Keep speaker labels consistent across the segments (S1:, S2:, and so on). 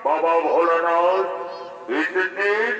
S1: বাবা ভোলানাথ এসেছেন।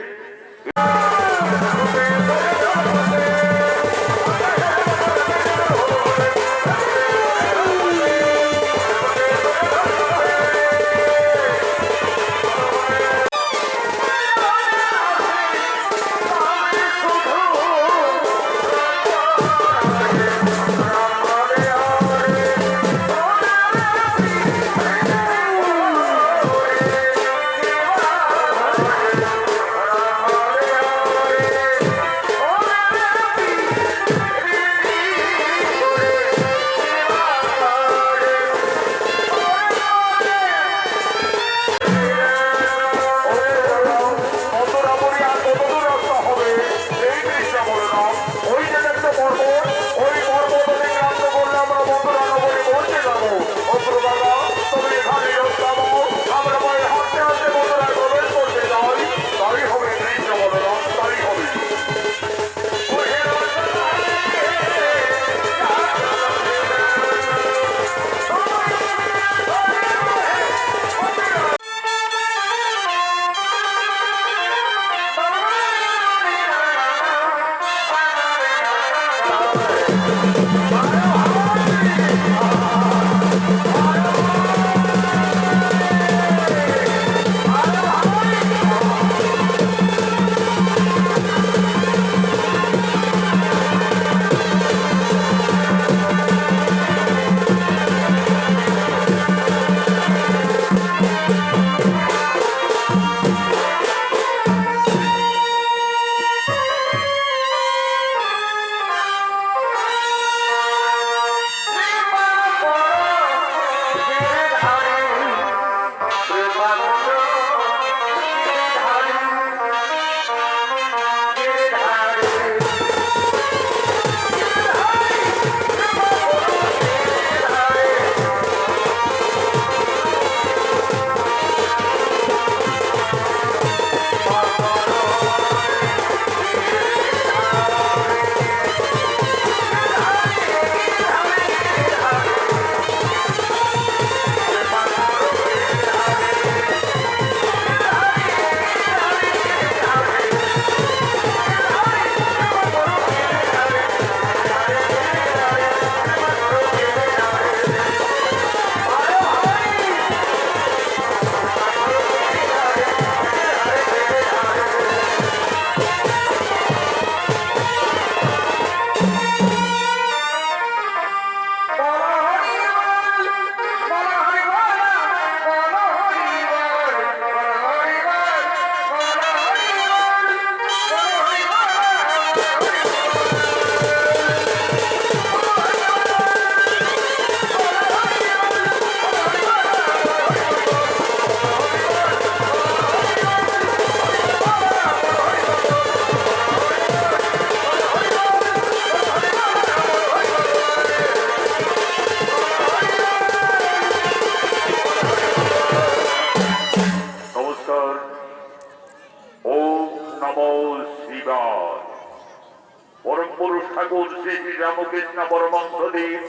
S1: ঠাকুর শ্রী শ্রী রামকৃষ্ণ পরমহংসদেব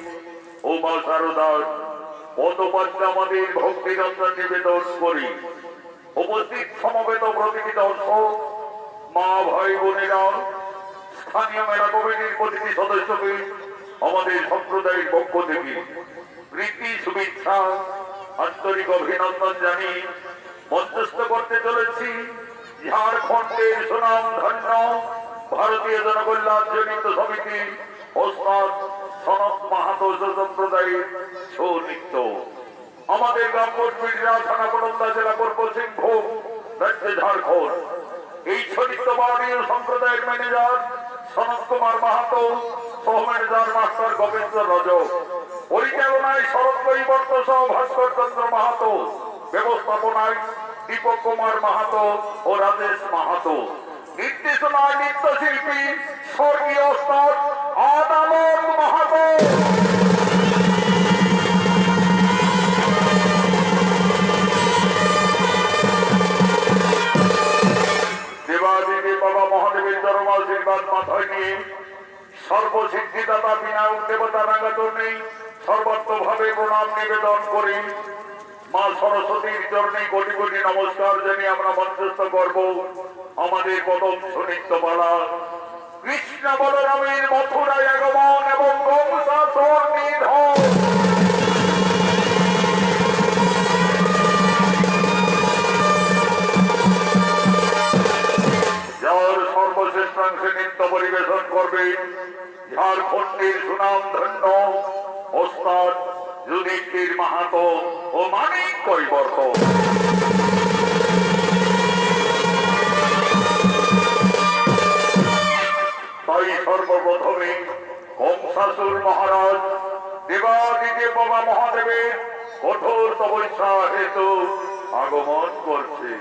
S1: ও মা শারদার পদপদ্মে আমাদের ভক্তিরঞ্জন নিবেদন করি। উপস্থিত সমবেত প্রতিটি দর্শক, মা ভাই বোনেরা, স্থানীয় মেলা কমিটির প্রতিটি সদস্যকে আমাদের সম্প্রদায়ের পক্ষ থেকে প্রীতি শুভেচ্ছা আন্তরিক অভিনন্দন জানিয়ে মধ্যস্থ করতে চলেছি ঝাড়খণ্ডের সুনাম ধন্য ভারতীয় জনকল্যাণ জনিত সমিতি ওস্তাদ সনৎ মাহাতো সম্প্রদায়ের ছৌ নৃত্য। আমাদের গ্রামপুর বিড়রা থানা পটন্দা জেলা পূর্ব সিংভূম রাজ্য ঝাড়খণ্ড। এই ছনিত্য বাড়ির সম্প্রদায়ের ম্যানেজার সনৎ কুমার মাহাতো, সহ ম্যানেজার মাস্টার গোবিন্দ রজক, পরিচালনায় শরৎ কৈবর্ত সহ ভাস্কর চন্দ্র মাহাতো, ব্যবস্থাপনায় দীপক কুমার মাহাতো ও রাজেশ মাহাতো, নির্দেশনায় নৃত্যশিল্পী স্বর্গীয় ওস্তাদ আদালত মাহাতো। দেবাদিদেব বাবা মহাদেবের চরম আশীর্বাদ মাথায় নিয়ে সর্বসিদ্ধিদাতা বিনায়ক দেবতা রাঙ্গাচরণে সর্বাত্মভাবে প্রণাম নিবেদন করি। মা সরস্বতীর চরণে কোটি কোটি নমস্কার জানিয়ে আমরা মঞ্চস্থ করব আমাদের প্রথম সুনৃত্যমালা। কৃষ্ণ বলরামের মথুরায় আগমন এবং কংসাসুর নিধন। যার সর্বশ্রেষ্ঠাংশে নৃত্য পরিবেশন করবে ঝাড়খণ্ডের সুনাম ধন্য ওস্তাদ যুধিষ্ঠির মাহাতো ও মানিক কৈবর্ত। তাই সর্বপ্রথমে কংসাসুর মহারাজ দেবাদিদেব বাবা মহাদেবের কঠোর তপস্যা হেতু আগমন করছে।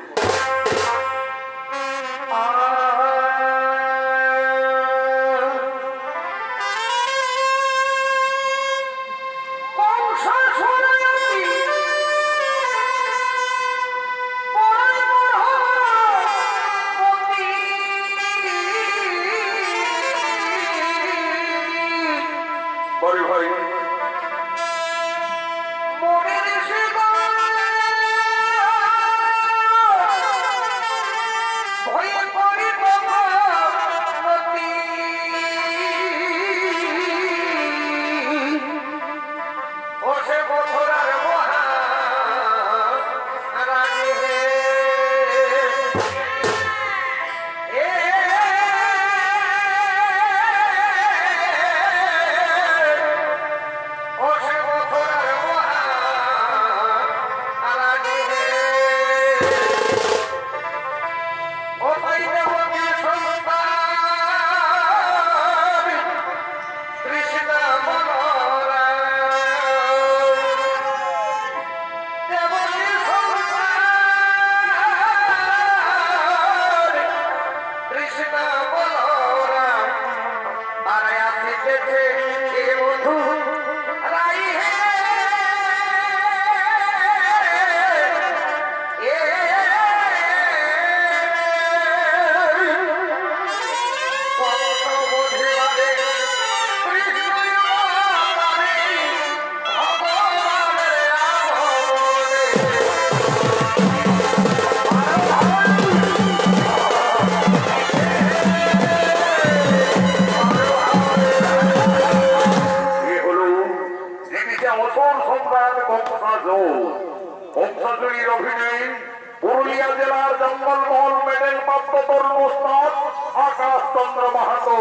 S1: কংসাসুরীর অভিনয়ে পুরুলিয়া জেলার জঙ্গলমহল মেডেল প্রাপ্ত তরুণ ওস্তাদ আকাশ চন্দ্র মাহাতো।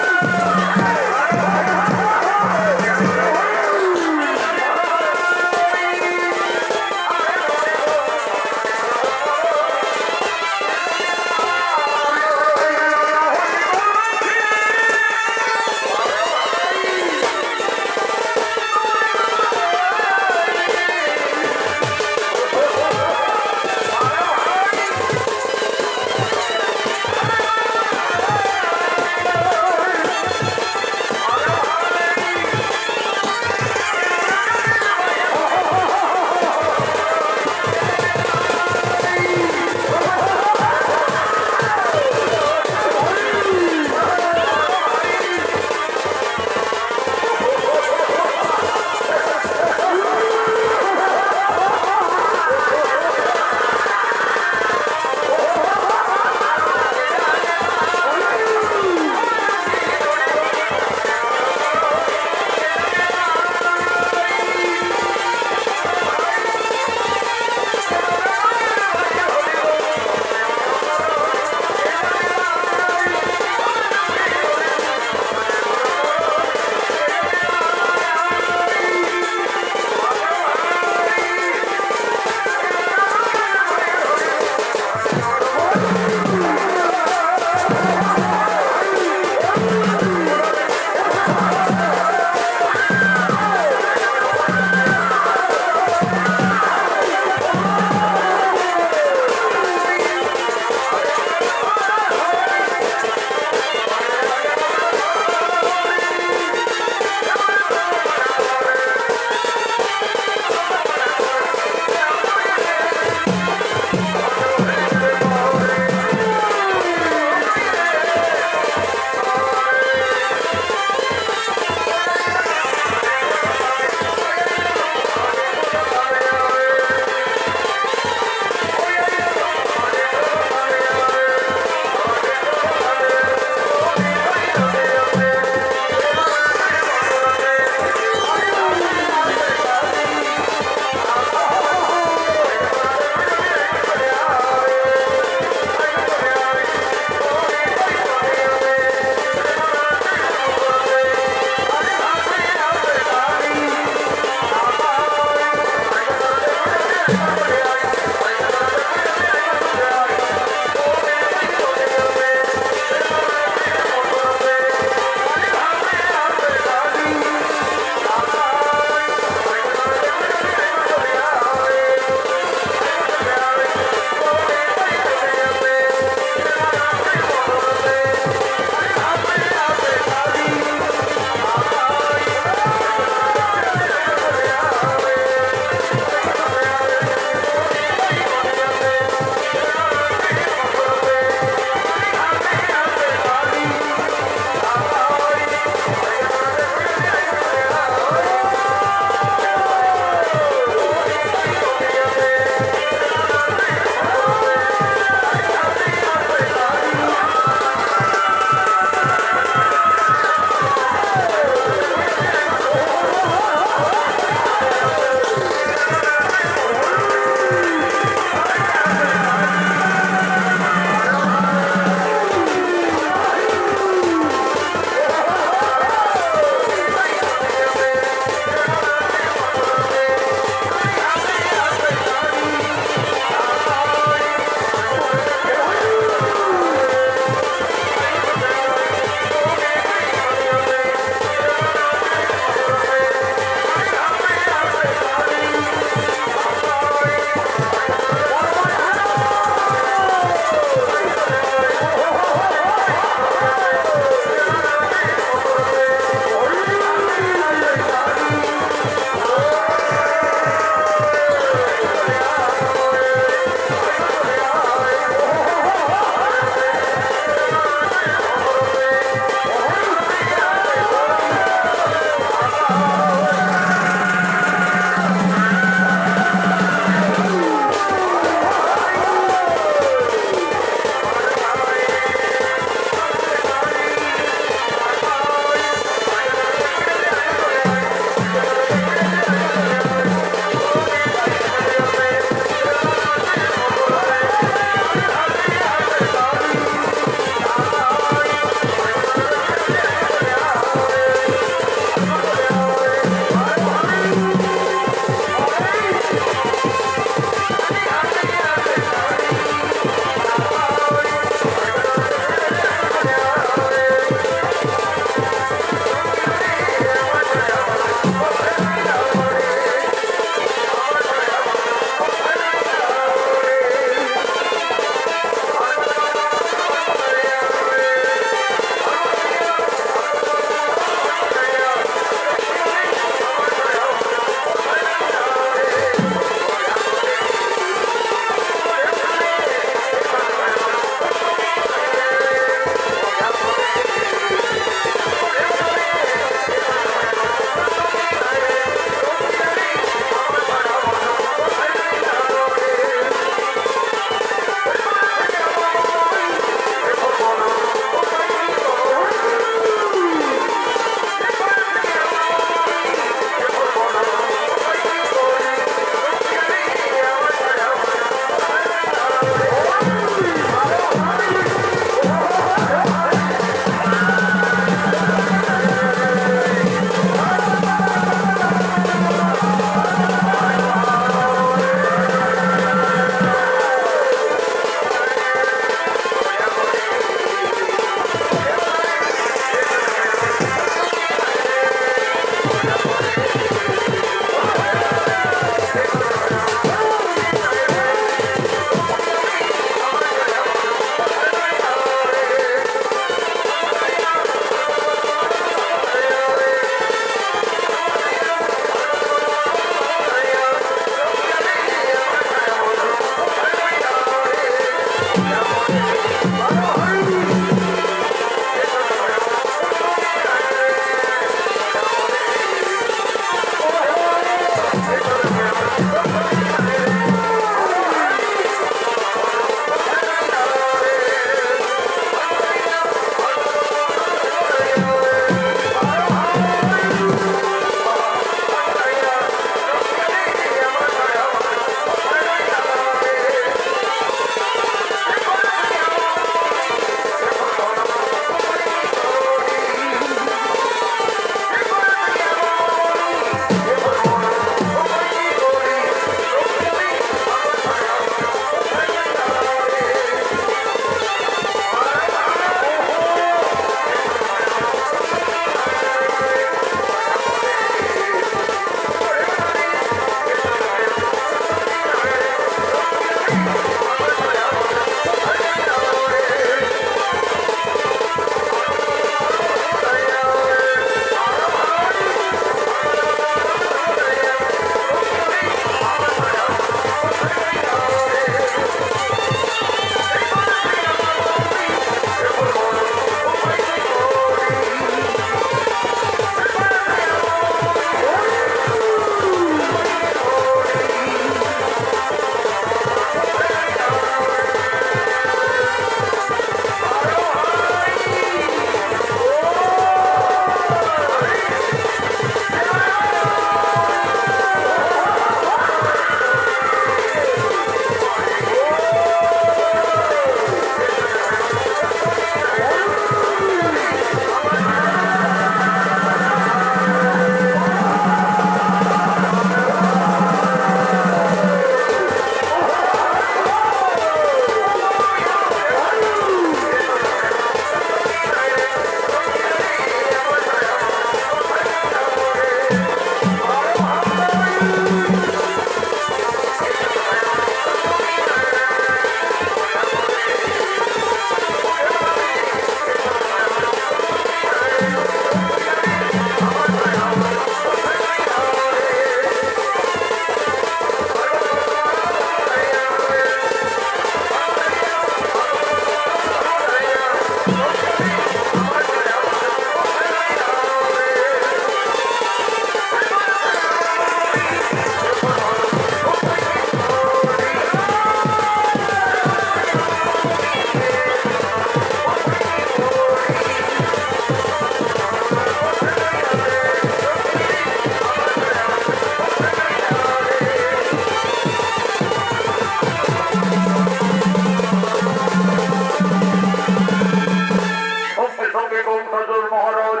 S1: সঙ্গে কংসাসুর মহারাজ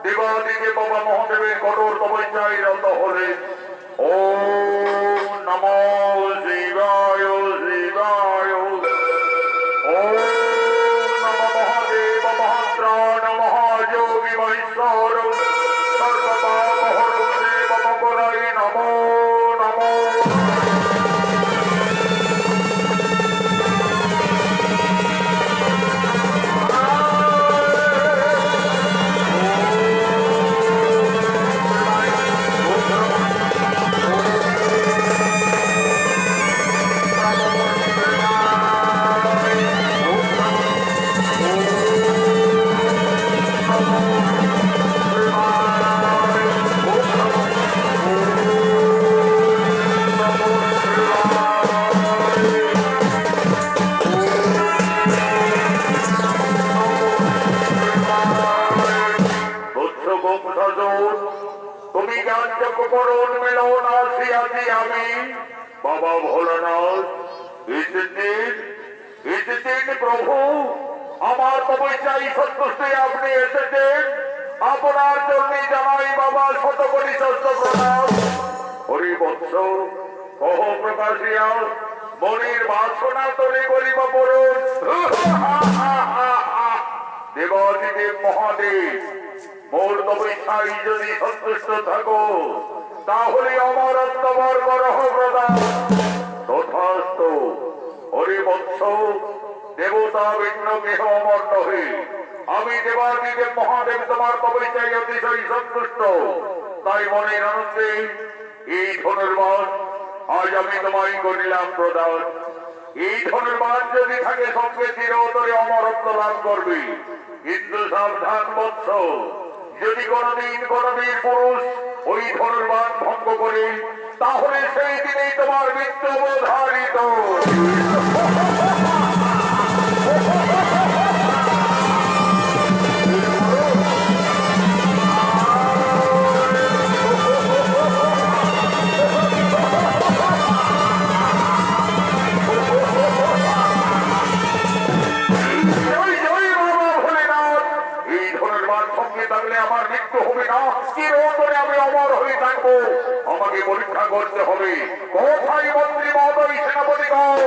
S1: দেবাদিকে বাবা মহাদেবের কঠোর তপস্যায় রত হলেন। ওম নমো শিবায় শিবায়। ওম নমঃ মহাদেব মহাত্রাণ মহাযোগী মহেশ্বর সর্বপাপহরং দেব মকরায় নমো নমো। তুমি যাঞ্চকরণ মিলন আসিয়াছি আমি বাবা ভোলানাথ। এসেছেন প্রভু, আমার তপস্যায় সন্তুষ্ট আপনি এসেছেন। আপনার জন্য জানাই বাবা শতকোটি শস্য প্রণাম। হরি বৎস কহ প্রকাশিয়া মনির বাসনা তরে করিব পূরণ। দেবাদিদেব মহাদেব, মোর তপস্যায় যদি সন্তুষ্ট থাকো তাহলে আমার অন্তবর করহ প্রদান। তথাস্তু। হরি বৎস, দেবতা ভিন্ন কেহ অমর নহে। আমি দেবাদিদেব মহাদেব তোমার তপস্যায় অতিশয় সন্তুষ্ট, তাই মনের আনন্দে এই ধনুর্বাণ আজ আমি তোমায় করিলাম প্রদান। এই ধনুর্বাণ যদি থাকে সঙ্গে চিরতরে অমরত্ব লাভ করবে। কিন্তু সাবধান বৎস, যদি কোনদিন কোন বীর পুরুষ ওই ধনুর্বাণ ভঙ্গ করে তাহলে সেই দিনেই তোমার মৃত্যু অবধারিত। আমার মৃত্যু হবে না, চিরতরে আমি অমর হয়ে থাকবো। আমাকে পরীক্ষা করতে হবে। কোথায় মন্ত্রী মহোদয়, সেনাপতিগণ?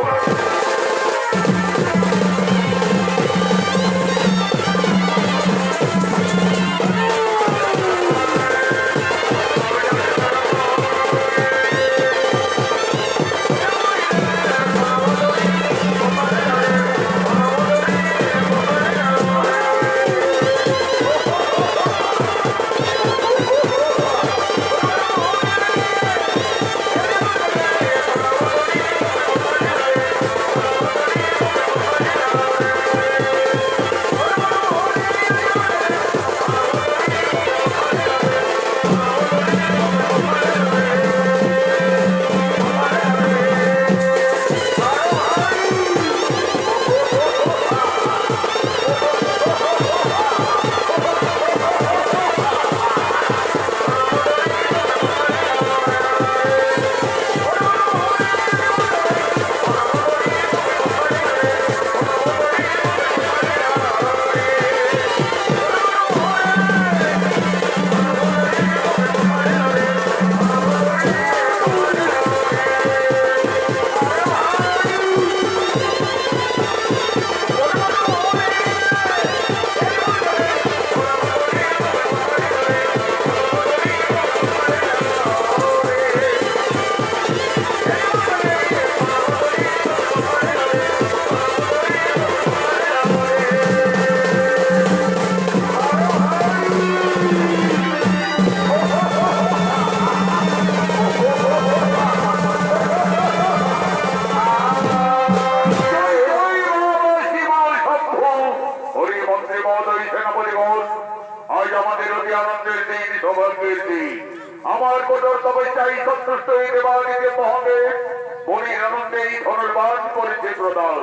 S1: আমার কঠোর তপস্যায় সন্তুষ্ট হয়ে দেবাদিদেব মহাদেব মনির আনন্দে এই ধনুর্বাণ করেছে প্রদান।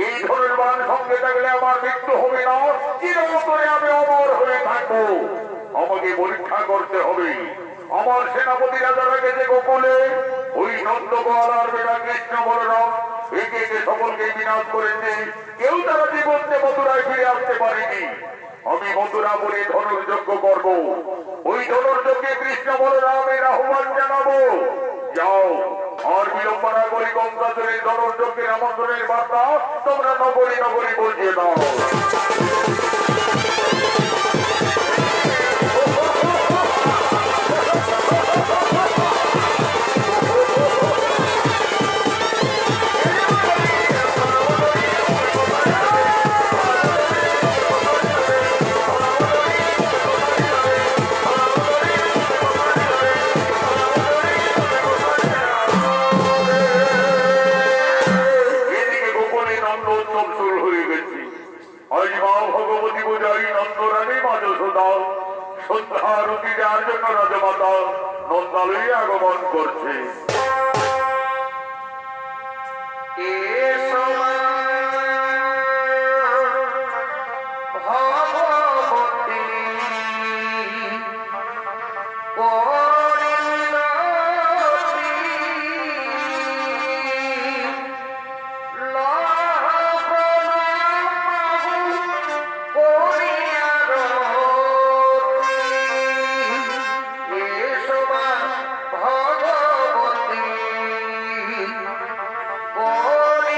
S1: এই ধনুর্বাণ সঙ্গে থাকলে আমার মৃত্যু হবে না, চিরতরে আমি অমর হয়ে থাকবো। আমাকে পরীক্ষা করতে হবে। আমার সেনাপতিরা যারা গেছে গোকুলে, ওই নন্দগোয়াল আর বেড়া কৃষ্ণ বলরাম একে একে সকলকে বিনাশ করেছে। কেউ তারা জীবনে মথুরায় ফিরে আসতে পারেনি। আমি মথুরাপুরে ধনুর্যজ্ঞ করব। ওই ধনুর্যজ্ঞে কৃষ্ণ বলরামের আহ্বান জানাবো। যাও, আর বিলম্বনা করি গঙ্গাধরের ধনুর্যজ্ঞের আমন্ত্রণের বার্তা তোমরা নগরী নগরী পৌঁছে দাও। ভগবতী পূজাই নন্দরানী মাজসুদা সন্ধ্যা আরতি দেওয়ার জন্য রাজমাতা নন্দালয়ে আগমন করছে।
S2: Oh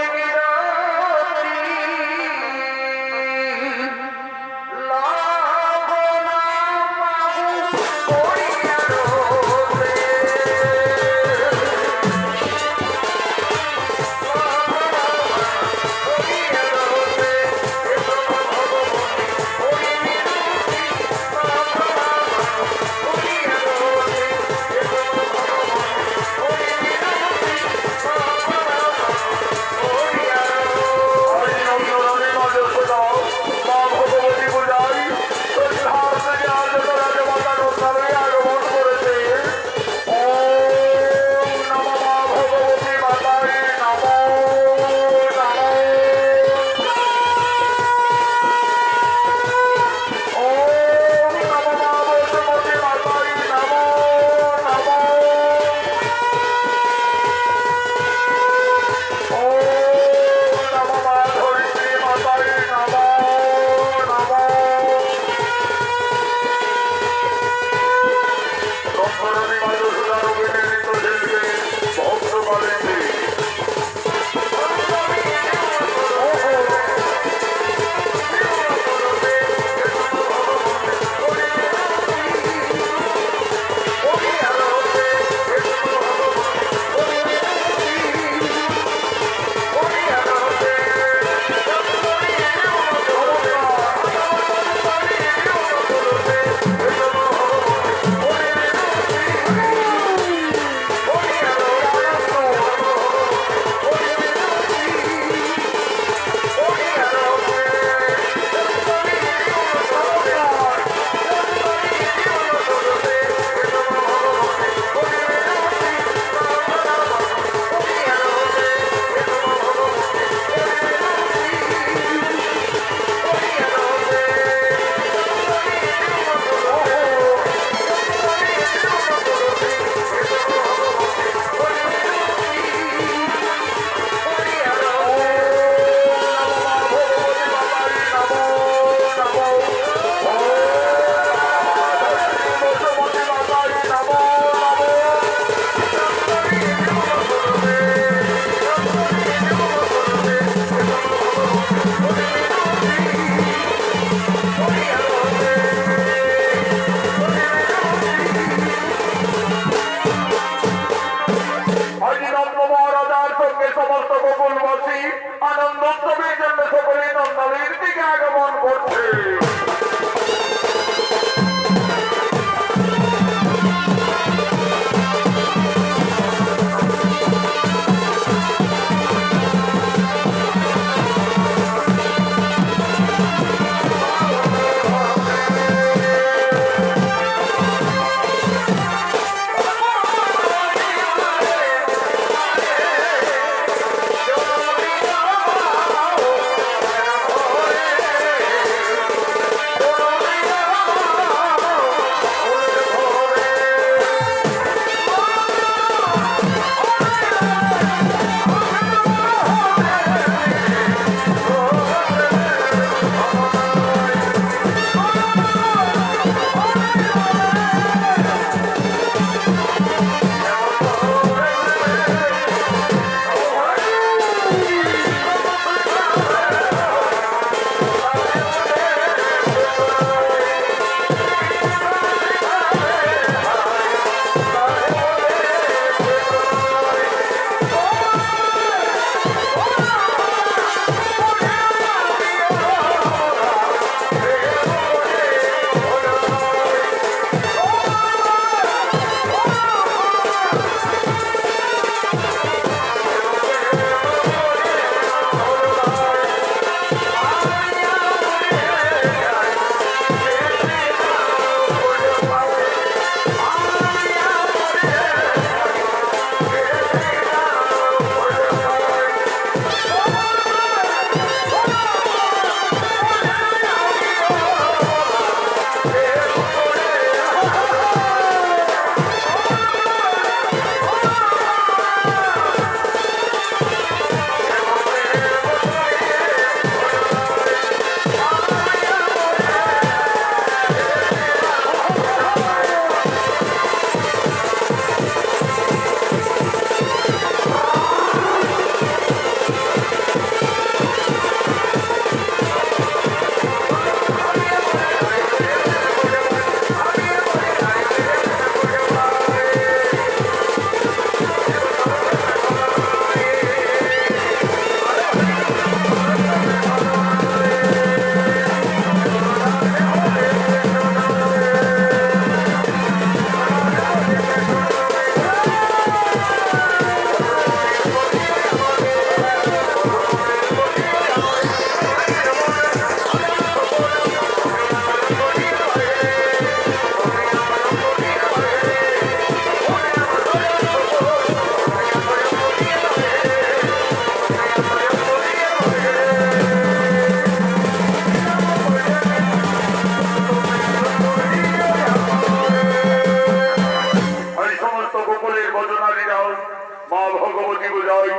S1: মা ভগবতী পূজায়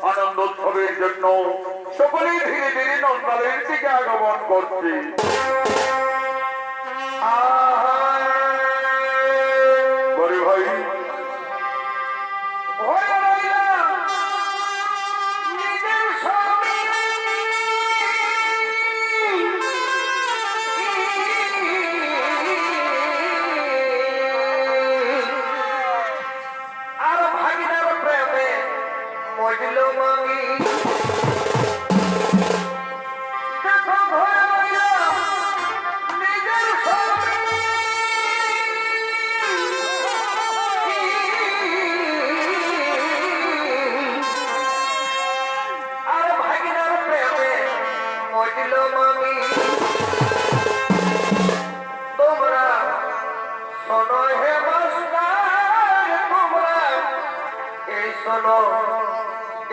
S1: আনন্দ উৎসবের জন্য সকলেই ধীরে ধীরে নন্দালয়ের দিকে আগমন করছে। বড় ভাই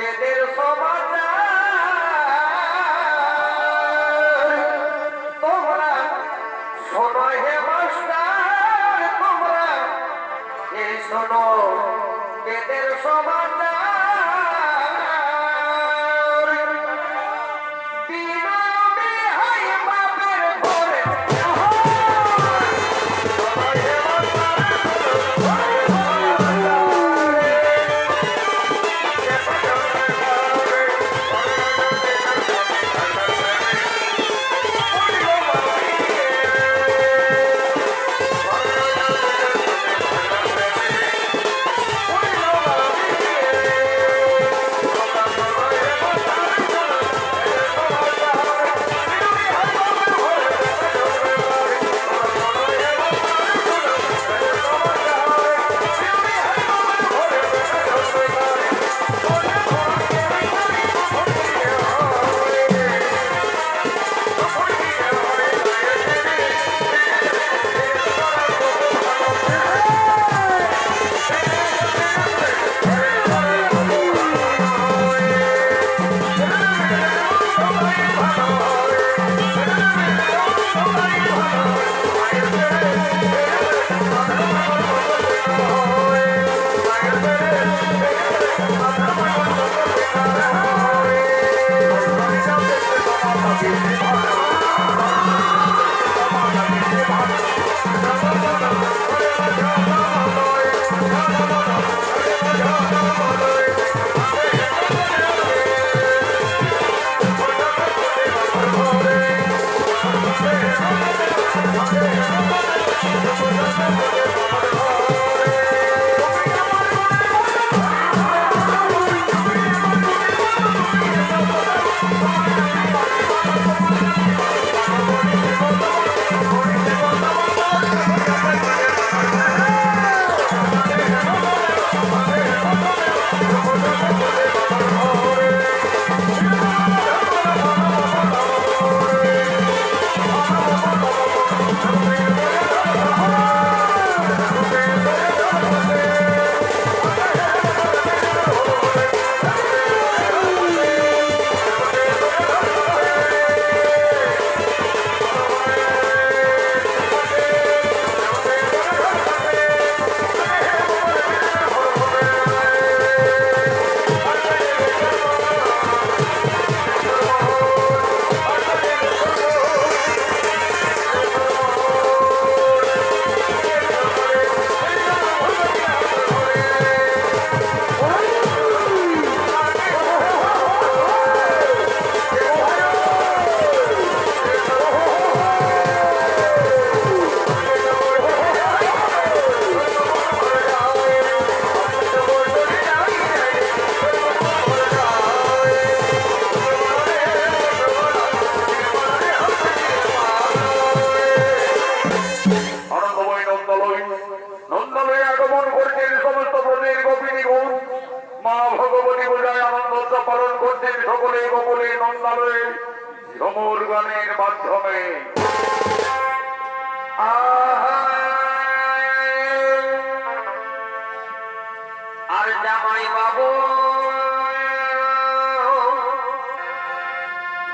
S2: এদের সমাচার তোমরা শোনো হে মাস্টার, তোমরা এই শোনো এদের সমাচার।
S1: ঝুমুর গানের মাধ্যমে
S2: আর জামাই বাবু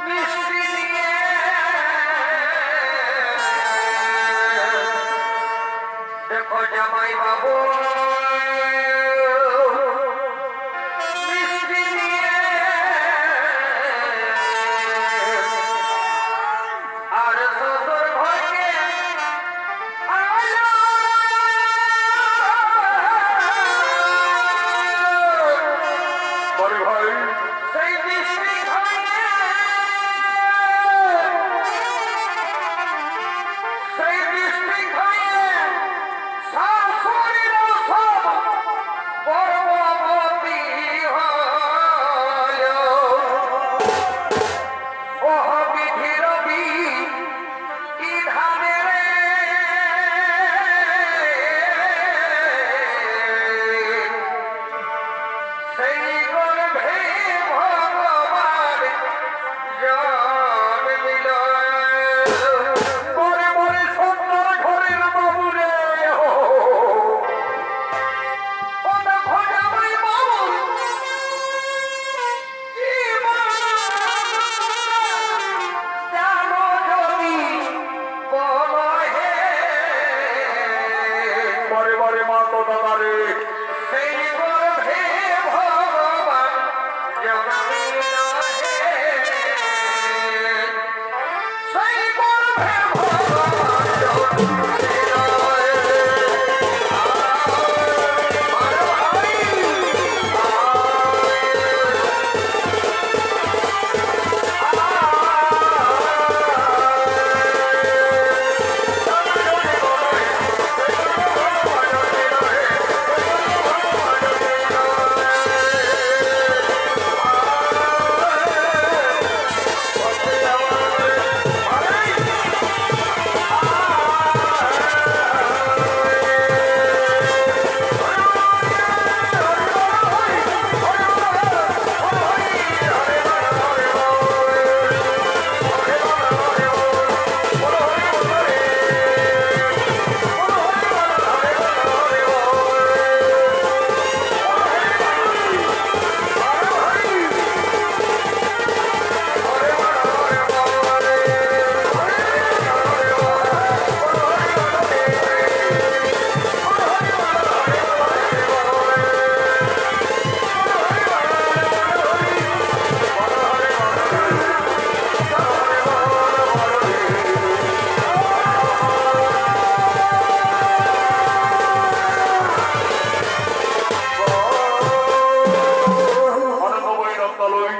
S2: মিষ্টি নিয়ে দেখো জামাই বাবু শিখাইয়ে শাশুড়ির সব গর্ভবতী হল ওহ বিধির বিধানে রে সেই গর্ভে ভগবান জন্মিল
S1: মরে মরে সুন্দর ঘরের বাবু রে
S2: ও দেখো জামাই বাবু কি জানো যদি বলো হে
S1: মরে মরে মা তো দাদা রে
S2: সেই গর্ভে ভগবান জন্মিল হে সেই গর্ভে ভগবান জন্মিল
S1: আনন্দময়ী নন্দালয়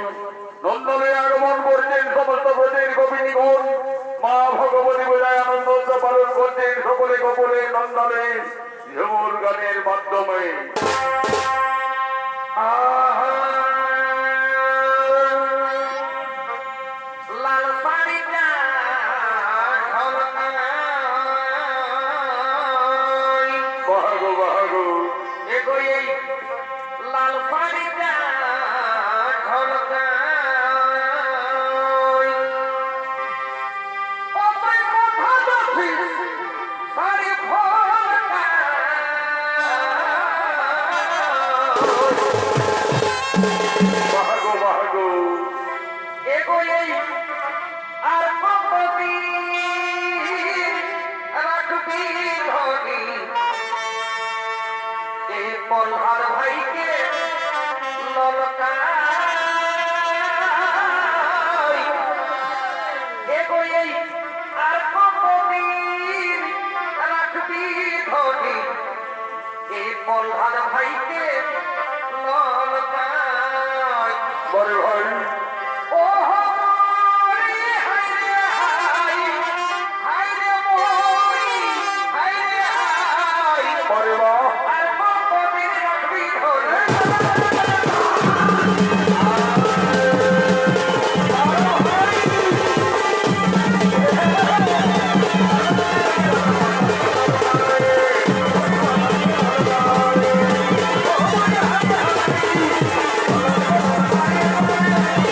S1: নন্দালয়ে আগমন করছেন সমস্ত ব্রজের গোপিনীগণ মা ভগবতী বোঝায় আনন্দ উৎসব পালন করছেন সকলে গোপনে নন্দালয়ে ঝুমুর গানের মাধ্যমে
S2: লাল শাড়িটা ঝলকায়
S1: বাহাগো বাহাগো
S2: এগো এই লাল শাড়িটা ঝলকায় ও তুই কথা যাচ্ছিস শাড়ি
S1: বাহাগো বাহাগো
S2: এগো এই আর কতদিন রাখবি ধনী এই পলহার ভাইকে ললকাই এগো এই আর কতদিন রাখবি ধনী এই পলহার ভাইকে ললকাই
S1: বরে ভাই
S2: ও হরি হায় রে হায় হায় রে মরি হায় রে হায়
S1: বরে মা
S2: আর কতদিন রাখবি ধরে
S1: ও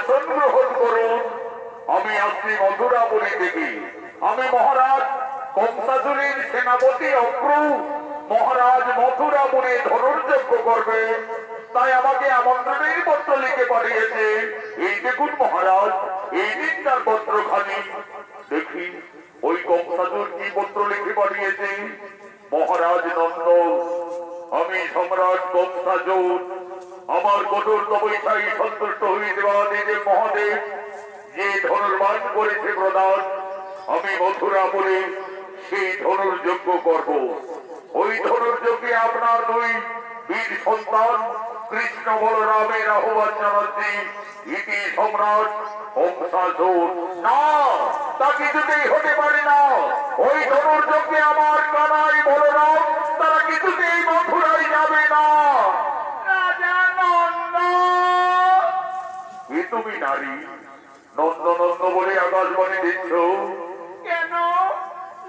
S1: আসন গ্রহণ করুন। আমি আসছি মথুরাপুরী থেকে। আমি মহারাজ কংসাসুরের সেনাপতি অক্রু। মহারাজ মথুরাপুরে ধনুর্যজ্ঞ করবে, তাই আমাকে আমন্ত্রণের পত্র লিখে পাঠিয়েছে। এই দেখুন মহারাজ, এই দিন তার পত্রখানি দেখি। ওই কংসাসুর কি পত্র লিখে পাঠিয়েছে? মহারাজ নন্দ, আমি সম্রাট কংসাসুর আমার কঠোর তপস্যায় সন্তুষ্ট হয়ে দেবাদিদেব মহাদেব যে ধনুর্বাণ করেছে প্রদান, আমি মথুরাপুরে সেই ধনুর্যজ্ঞ করব। ওই ধনুর্যজ্ঞে আপনার দুই বীর সন্তান কৃষ্ণ বলরামের আহ্বান জানাচ্ছি। ইতি সম্রাট কংসাসুর। না, তা কিছুতেই হতে পারে না। ওই ধনুর্যজ্ঞে আমার কানাই বলরাম তারা কিছুতেই মথুরায় যাবে না।
S2: রাজা নন্দ,
S1: এ তুমি নারী নন্দ নন্দ বলে আকাশবাণী দিচ্ছ?
S2: কেন?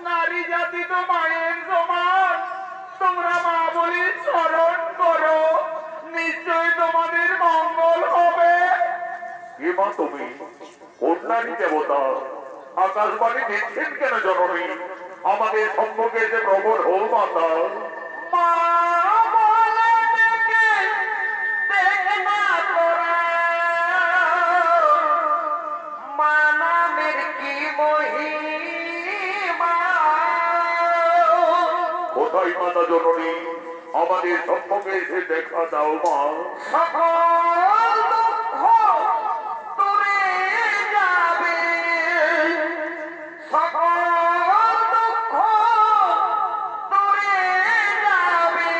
S2: নারী জাতি তো মায়ের সমান। তোমরা মা বলি স্মরণ করো, নিশ্চয় তোমাদের মঙ্গল হবে।
S1: এ মা তুমি কন্যারী দেবতা, আকাশবাণী দিচ্ছেন কেন জননী? আমাদের সম্মুখে এসে প্রবল হো মাতা।
S2: মা বলে ডেকে দেখ না তোরা, মা নামের কি মহিমা।
S1: কোথায় মাতা জননী? আমাদের সম্মুখে এসে দেখা দাও মা।
S2: সকল দুঃখ দূরে যাবে, সকল দুঃখ দূরে যাবে,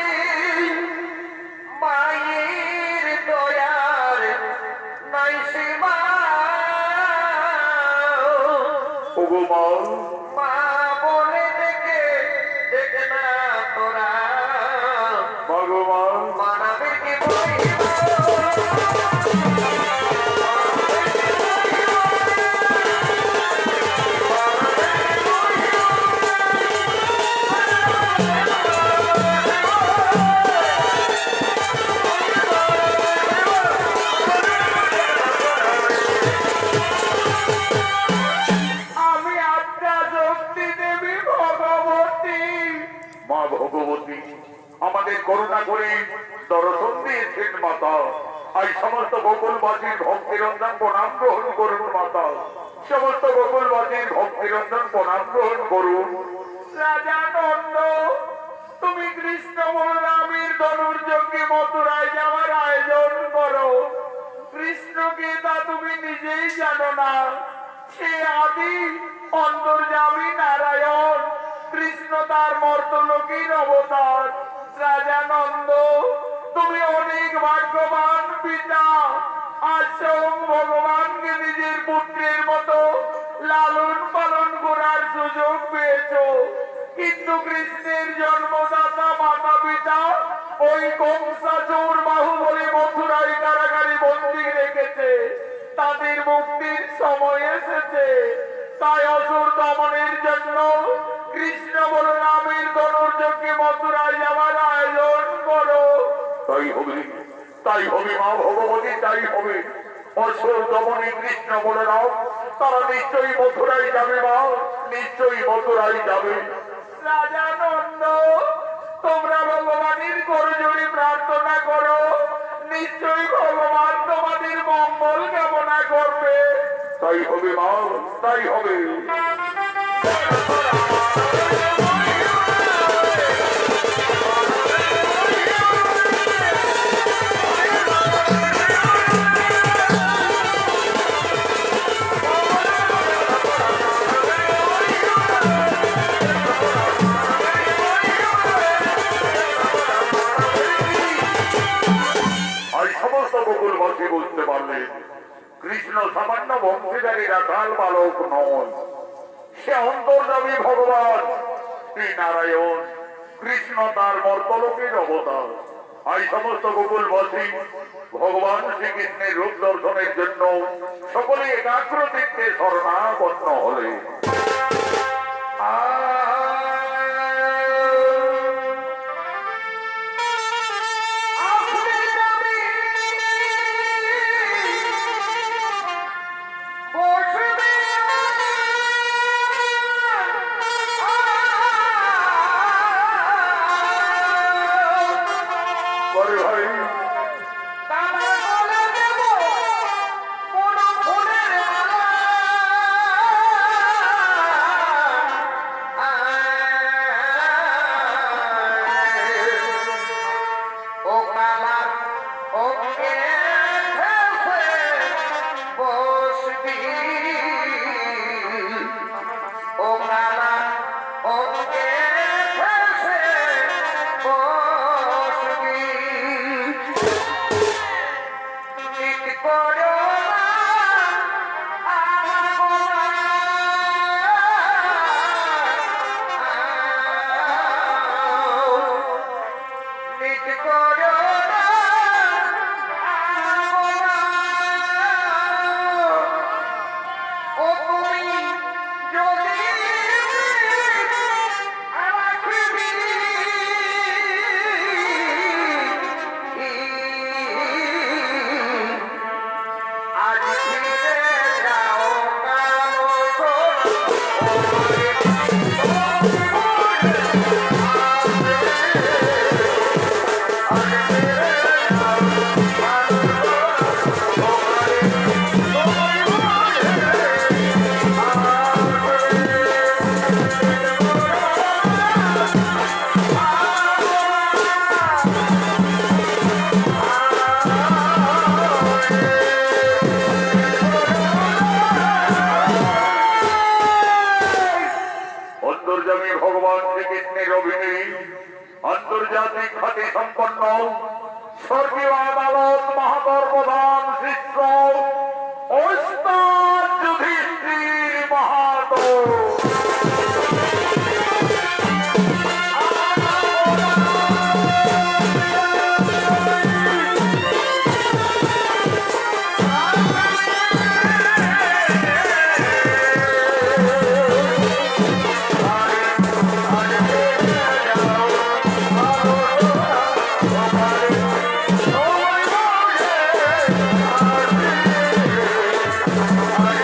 S2: মায়ের দয়ার নাই সীমা।
S1: ওগো মা,
S2: মা বলে ডেকে দেখ না তোরা,
S1: ভগবান
S2: মা নামের কি মহিমা। আমি আত্মা শক্তি দেবী ভগবতী।
S1: মা ভগবতী, আমাদের করুণা করে দর্শন দিয়েছেন মাতা। আজ সমস্ত গোকুলবাসীর ভক্তিরঞ্জন প্রণাম গ্রহণ করুন মাতা। সমস্ত গোকুলবাসীর ভক্তিরঞ্জন প্রণাম গ্রহণ করুন।
S2: রাজা নন্দ, তুমি কৃষ্ণ বলরামের ধনুর্যজ্ঞে মথুরায় যাওয়ার আয়োজন করো। কৃষ্ণকে তা তুমি নিজেই জানো না। সে আদি অন্তর্যামী নারায়ণ। কৃষ্ণ তার মর্তলোকীর অবতার। রাজা নন্দ, তুমি অনেক ভাগ্যবান পিতা। আজ স্বয়ং ভগবানকে নিজের পুত্রের মতো লালন পালন করার সুযোগ পেয়েছো। কিন্তু কৃষ্ণের জন্মদাতা মাতা পিতা ওই কংসাসুর বাহুবলী মথুরায় কারাগারে বন্দী রেখেছে। তাদের মুক্তির সময় এসেছে। তাই অসুর দমনের জন্য কৃষ্ণ বলরামের ধনুর্যজ্ঞে মথুরায় যাওয়ার আয়োজন করো।
S1: তাই হবে, তাই হবে মা ভগবতী, তাই হবে। অসুর দমনী কৃষ্ণ বলরাম তারা নিশ্চয়ই মথুরায় যাবে মা, নিশ্চয়ই মথুরায় যাবে।
S2: রাজা নন্দ, তোমরা ভগবানের করজোড়ে প্রার্থনা করো। নিশ্চয়ই ভগবান তোমাদের মঙ্গল কামনা করবে।
S1: তাই হবে মা, তাই হবে। আর সমস্ত গোকুলবাসী বুঝতে পারলেন কৃষ্ণ সামান্য বংশীধারী রাখাল বালক নয়, সে অন্তর্যামী ভগবান শ্রী নারায়ণ। কৃষ্ণ তার মর্তলোকের অবতার। আজ সমস্ত গোকুলবাসী ভগবান শ্রীকৃষ্ণের রূপ দর্শনের জন্য সকলে একাগ্র চিত্তে শরণাপন্ন হলে। আন্তর্জাতিক খ্যাতি সম্পন্ন স্বর্গীয় আদালত মাহাতর প্রধান শিষ্য ওস্তাদ যুধিষ্ঠির মাহাতো।
S2: Hare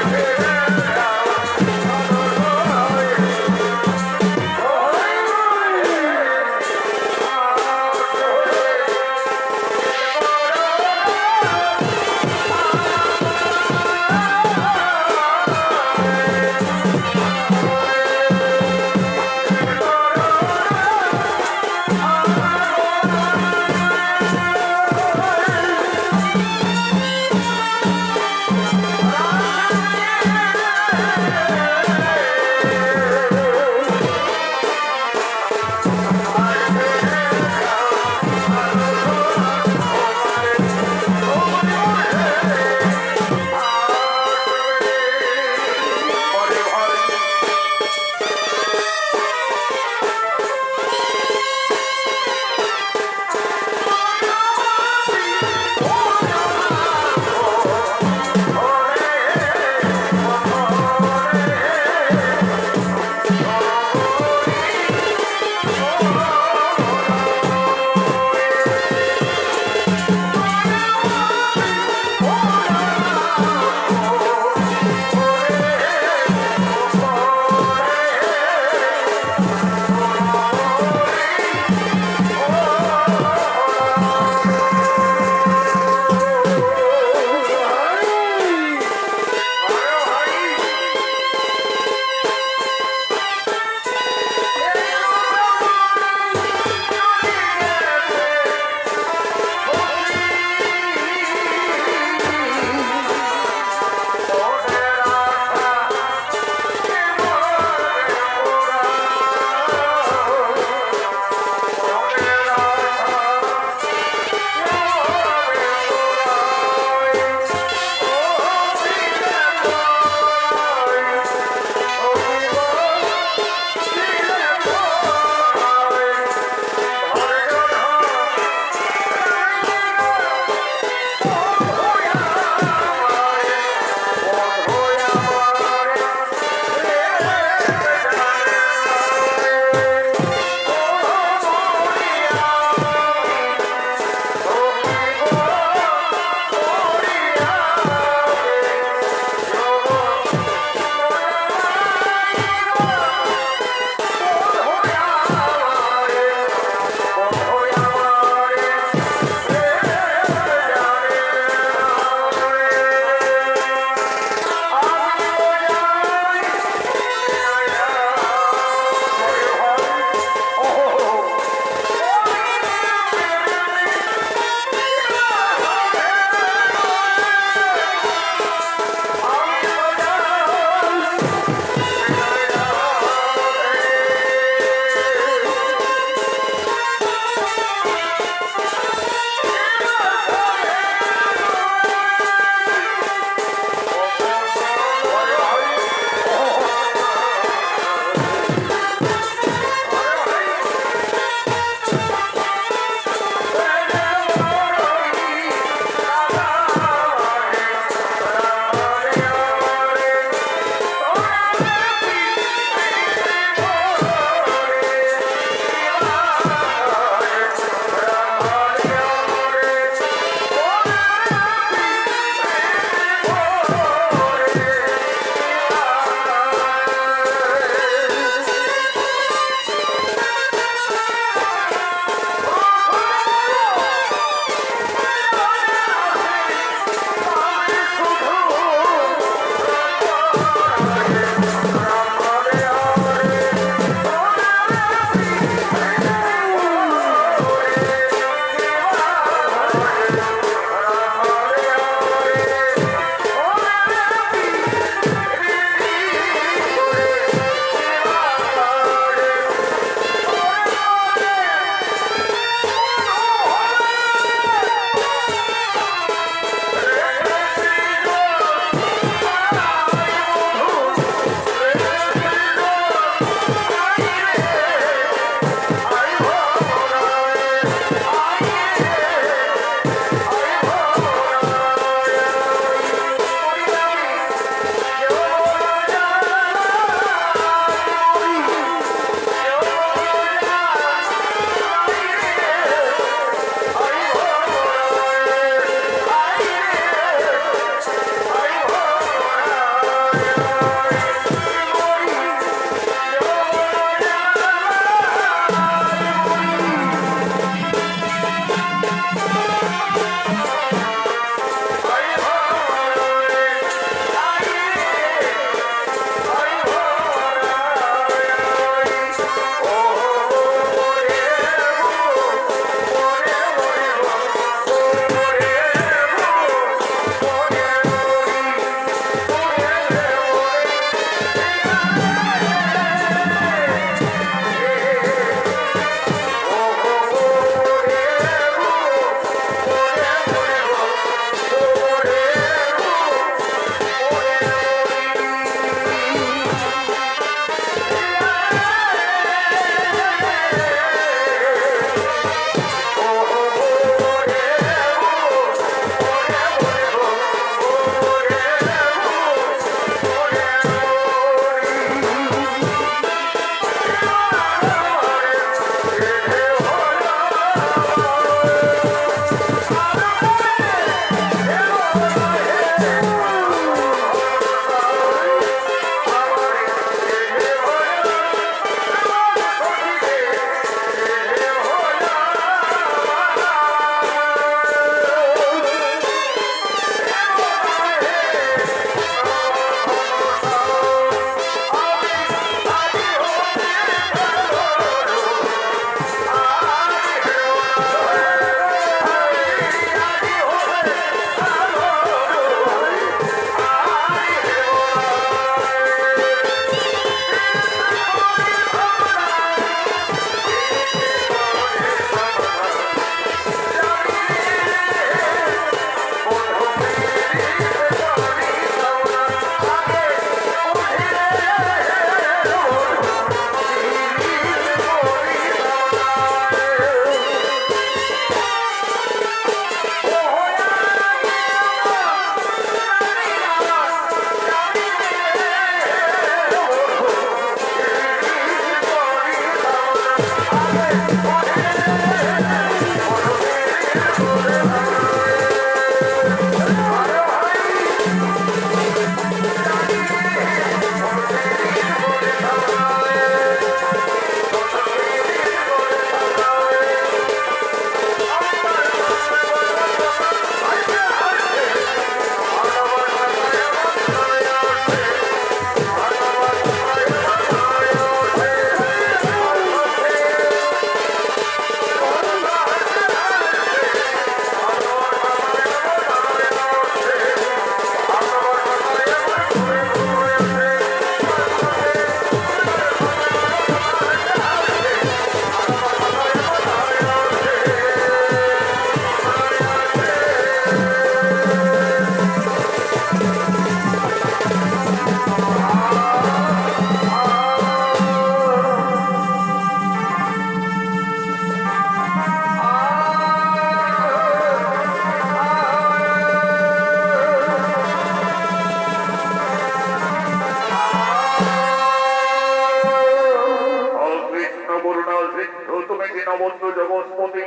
S1: দীনবন্ধু জগৎপতি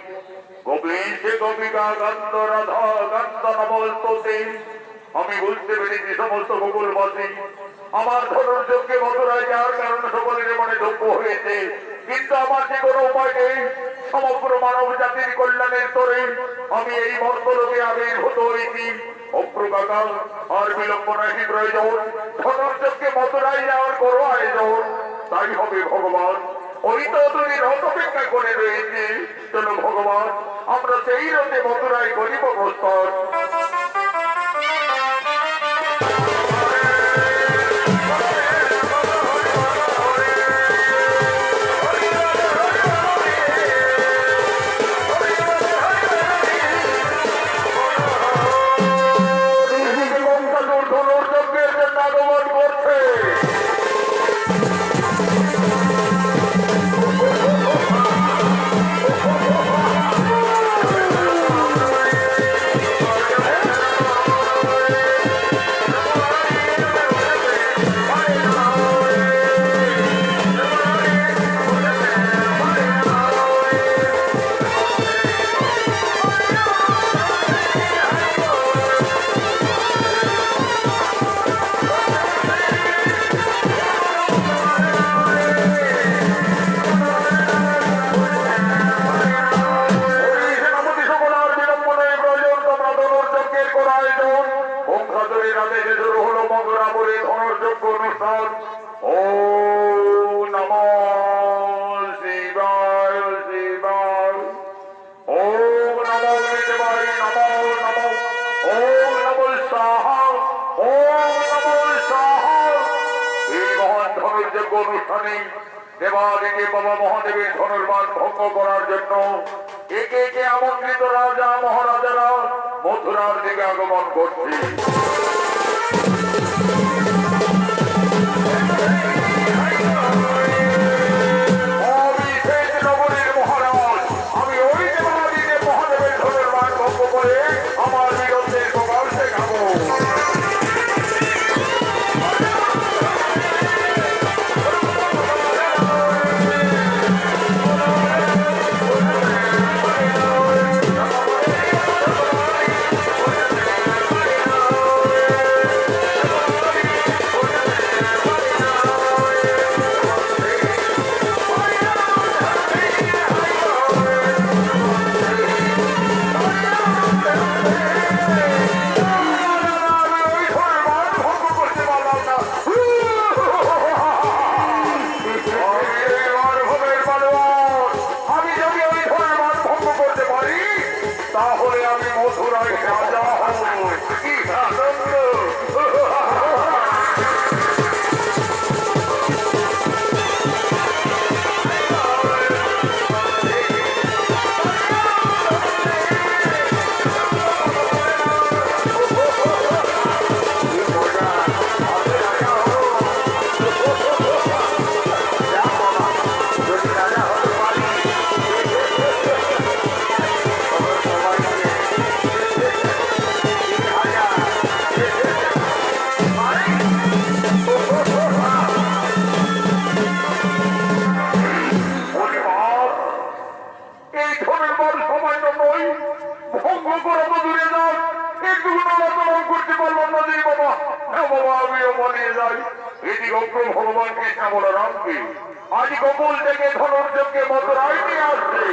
S1: গোবিন্দে গোপিকা কান্ত রাধা কান্ত নমস্ততে। আমি বুঝতে পেরেছি সমস্ত গোকুলবাসী আমার ধনুর্যজ্ঞে মথুরায় যাওয়ার কারণে সকলের মনে দুঃখ হয়েছে, কিন্তু আমার যে কোনো উপায় নেই। সমগ্র মানব জাতির কল্যাণের তরে আমি এই মর্তলোকে আবির্ভূত হয়েছি। অপ্রকাকাল আর বিলম্ব নাহি প্রয়োজন, ধনুর্যজ্ঞে মথুরায় যাওয়ার করো আয়োজন। তাই হবে ভগবান, ওই তো তুমি রথ অপেক্ষা করে রয়েছে। চলো ভগবান, আমরা সেই রথে মথুরায় করিব প্রস্থান। ধনুর্যজ্ঞের জন্য আগমন করছে। অনুষ্ঠানে দেবাদিকে বাবা মহাদেবের ধনুর্বাণ ভঙ্গ করার জন্য একে একে আমন্ত্রিত রাজা মহারাজারা মথুরার দিকে আগমন করছে। নগরীর মহারাজ, আমি ওই দেবাদিকে মহাদেবের ধনুর্বাণ ভঙ্গ করে আমার বিরুদ্ধে প্রকাশ দেখাবো। তাহলে আমি মথুরায় রাজা হব। কি আনন্দ! ভগবান কৃষ্ণ বলরামকে আজ গোকুল থেকে ধনুর্যজ্ঞে মথুরায় নিয়ে আসছে।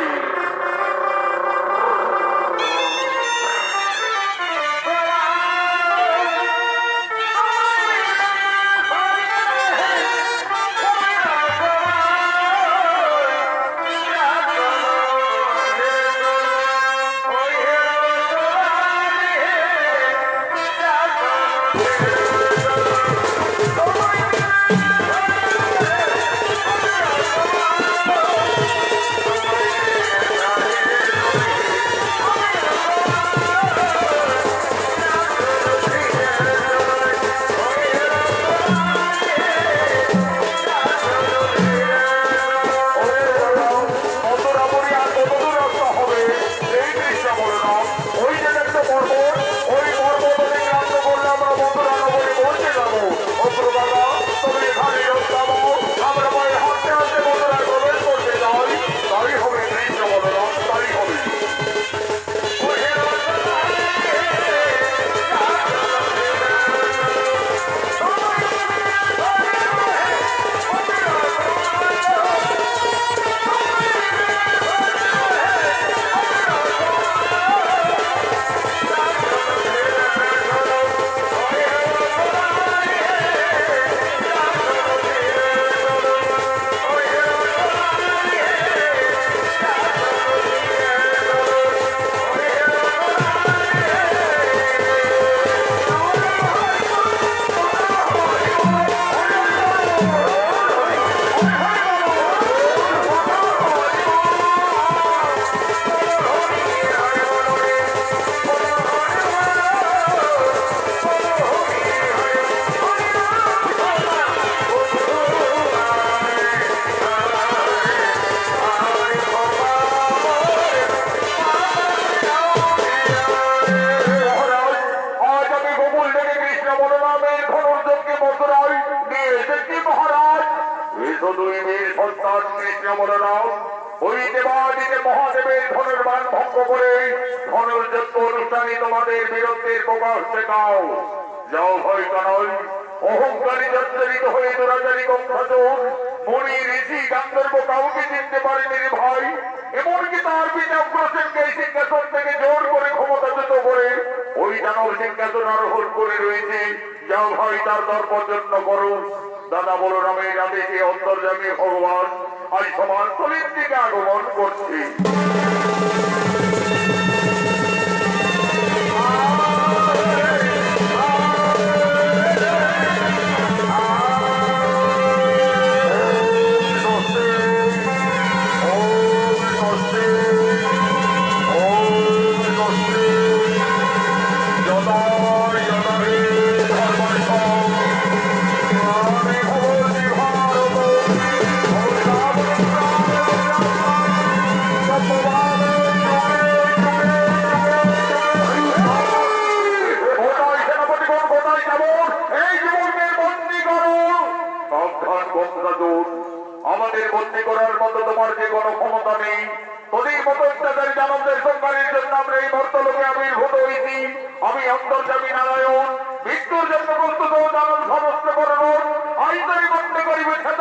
S1: শুধুই বীর সন্তান কৃষ্ণবলরাম ওই দেবাদিকে মহাদেবের ধনুর্বাণ ভঙ্গ করে ধনুর্যজ্ঞ অনুষ্ঠানে তোমাদের বীরত্বের প্রকাশ দেখাও। যাও ভয় কানয়, অহংকারী জর্জরিত হয়ে দুরাচারী গঙ্গাচর মণি ঋষি গান্ধর্ব কাউকে চিনতে পারেনি রে ভাই। এমনকি তার পিতা উগ্রসেনকে এই সিংহাসন থেকে জোর করে ক্ষমতাচ্যুত করে ওই দানব সিংহাসন আরোহণ করে রয়েছে। যাও ভাই তার দর্পজন্য করো। দাদা বলরামের আদেশে অন্তর্যামী ভগবান আজ সমান্তরের দিকে আগমন করছে। আমাদের বন্দী করার মতো তোমার যে কোনো ক্ষমতা নেই। তোদের মতো অত্যাচারী দানবদের সংহারের জন্য আমরা এই মর্তলোকে আবির্ভূত হয়েছি। আমি অন্তর্যামী নারায়ণ মৃত্যুর জন্য প্রস্তুত দানব সমস্ত করণ আইতারি বন্দী করিবে খ্যাত।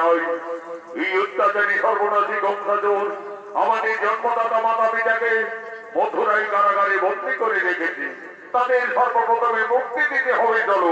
S1: নাই। এই অত্যাচারী সর্বনাশী বংশধর আমাদের জন্মদাতা মাতা পিতাকে মথুরাই কারাগারে বন্দী করে রেখেছে। তাদের সর্বপ্রথমে মুক্তি দিতে হবে। চলো।